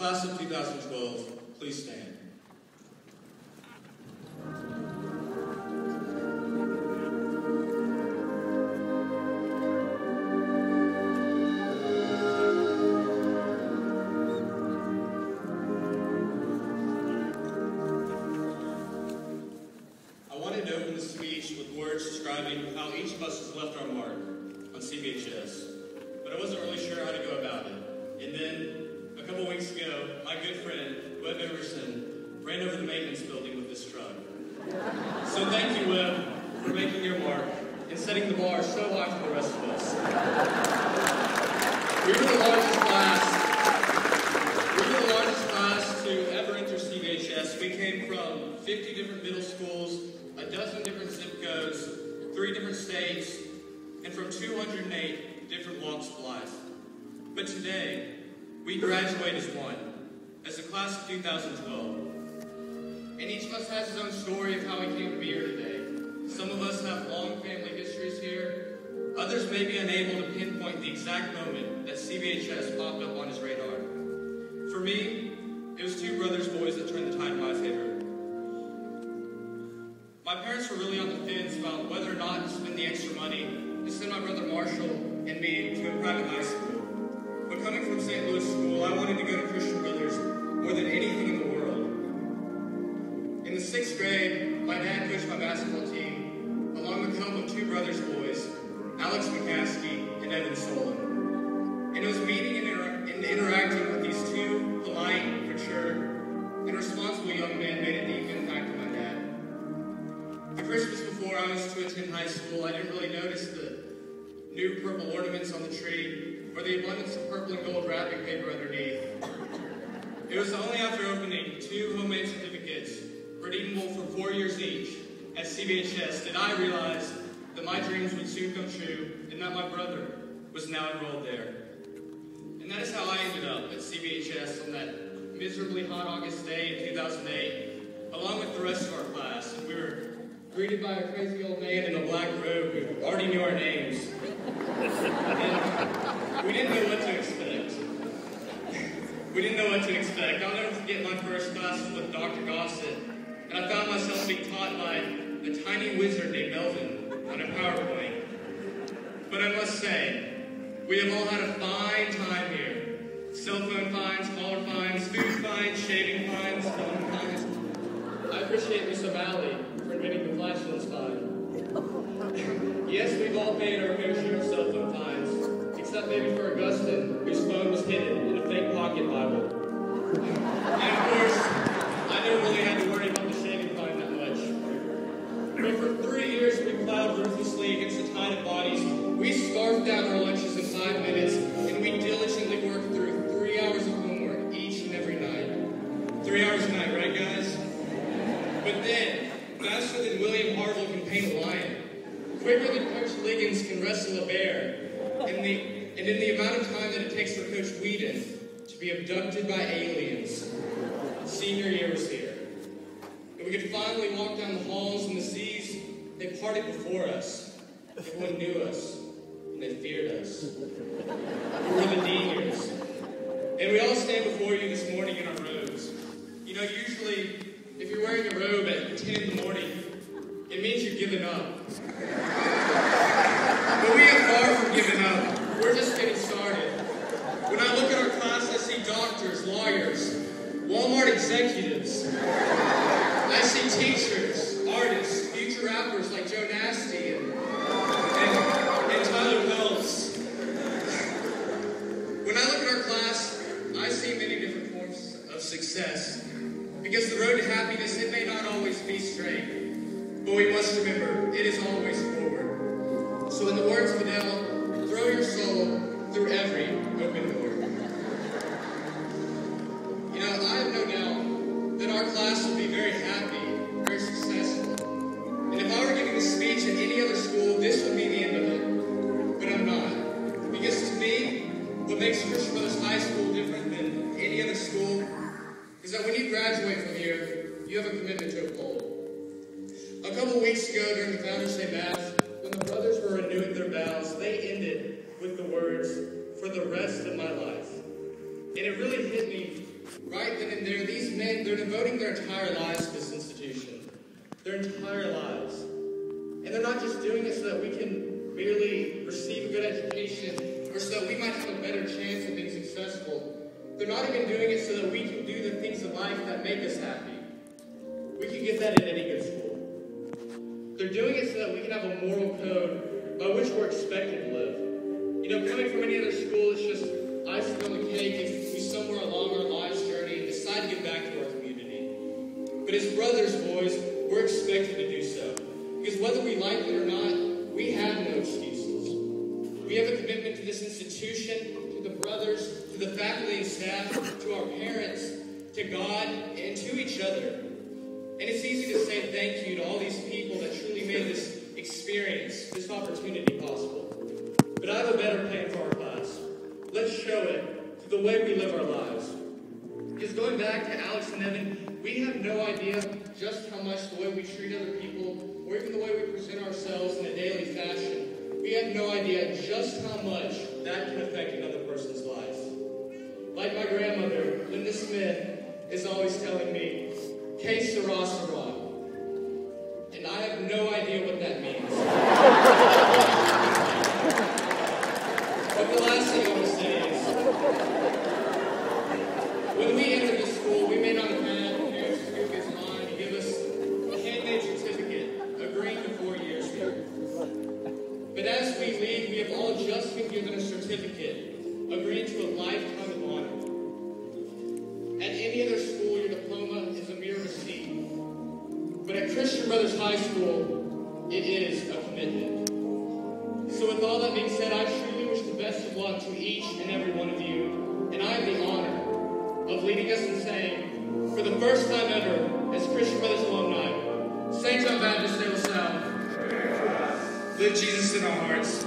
Class of 2012, please stand. I wanted to open the speech with words describing how each of us has left our mark on CBHS, but I wasn't really sure how to go about it. And then, a couple weeks ago, my good friend, Webb Emerson, ran over the maintenance building with this truck. So thank you, Webb, for making your mark and setting the bar so high for the rest of us. We were the largest class to ever enter CBHS. We came from 50 different middle schools, a dozen different zip codes, 3 different states, and from 208 different walks of life. But today, we graduate as one, as the class of 2012. And each of us has his own story of how he came to be here today. Some of us have long family histories here. Others may be unable to pinpoint the exact moment that CBHS popped up on his radar. For me, it was 2 brothers' boys that turned the tide in my favor. My parents were really on the fence about whether or not to spend the extra money to send my brother Marshall and me to a private high school. But coming from St. Louis School, I wanted to go to Christian Brothers more than anything in the world. In the 6th grade, my dad coached my basketball team, along with the help of 2 brothers' boys, Alex McCaskey and Evan Solon. And it was meeting and interacting with these 2 polite, mature, and responsible young men made a deep impact on my dad. The Christmas before I was to attend high school, I didn't really notice the new purple ornaments on the tree, or the abundance of purple and gold wrapping paper underneath. It was only after opening 2 homemade certificates, redeemable for 4 years each, at CBHS, did I realize that my dreams would soon come true, and that my brother was now enrolled there. And that is how I ended up at CBHS on that miserably hot August day in 2008, along with the rest of our class. And we were greeted by a crazy old man in a black robe who already knew our names. And we didn't know what to expect. I'll never forget my first class with Dr. Gossett, and I found myself being taught by a tiny wizard named Melvin on a PowerPoint. But I must say, we have all had a fine time here. Cell phone fines, collar fines, food fines, shaving fines, phone fines. I appreciate Miss O'Malley for inventing the flatulence fine. Yes, we've all paid our fair share of cell phone fines, except maybe for Augustine, whose phone was hidden in a fake pocket Bible. And of course, I never really had to worry about the shaving fine that much. But for 3 years, we plowed ruthlessly against the tide of bodies. We scarfed down our lunches in 5 minutes, and we diligently worked through 3 hours of homework each and every night. 3 hours a night, right, guys? But then, faster than William Harville can paint a lion, quicker than Coach Liggins can wrestle a bear, and in the amount of time that it takes for Coach Whedon to be abducted by aliens, senior year was here. And we could finally walk down the halls and the seas. They parted before us. Everyone knew us, and they feared us. We were the Deaners. And we all stand before you this morning in our robes. You know, usually, if you're wearing a robe at 10 in the morning, it means you're giving up. But we are far from giving up. We're just getting started. When I look at our class, I see doctors, lawyers, Walmart executives. I see teachers, artists, future rappers like Joe Nasty and Tyler Phelps. When I look at our class, I see many different forms of success. Because the road to happiness, it may not always be straight. But we must remember, it is always forward. So in the words of Adele, throw your soul through every open door. You know, I have no doubt that our class will be very happy, very successful. And if I were giving this speech at any other school, this would be the end of it. But I'm not. Because to me, what makes Christian Brothers High School different than any other school is that when you graduate from here, you have a commitment to uphold. A couple weeks ago during the Founders Day Mass, when the brothers were renewing their vows, they ended with the words, "For the rest of my life." And it really hit me Right then and there, these men, they're devoting their entire lives to this institution. Their entire lives. And they're not just doing it so that we can merely receive a good education or so that we might have a better chance of being successful. They're not even doing it so that we can do the things in life that make us happy. We can get that in any good school. They're doing it so that we can have a moral code by which we're expected to live. You know, coming from any other school, it's just icing on the cake if we somewhere along our life's journey decide to give back to our community. But as brothers, boys, we're expected to do so. Because whether we like it or not, we have no excuses. We have a commitment to this institution, to the brothers, to the faculty and staff, to our parents, to God, and to each other. And it's easy to say thank you to all these people that truly made this experience, this opportunity possible. But I have a better plan for our class. Let's show it through the way we live our lives. Because going back to Alex and Evan, we have no idea just how much the way we treat other people, or even the way we present ourselves in a daily fashion, we have no idea just how much that can affect another person's life. Like my grandmother, Linda Smith, is always telling me, "Que sera, sera." And I have no idea what that means. But the last thing I want to say is, when we entered this school, we may not have had parents who took his time to give us a handmade certificate agreeing to 4 years here. But as we leave, we have all just been given a certificate agreeing to a lifetime of honor. At any other school, your diploma is a mere receipt. But at Christian Brothers High School, it is a commitment. So with all that being said, I truly wish the best of luck to each and every one of you. And I have the honor of leading us in saying, for the first time ever, as Christian Brothers alumni, St. John Baptist de La Salle, live Jesus in our hearts.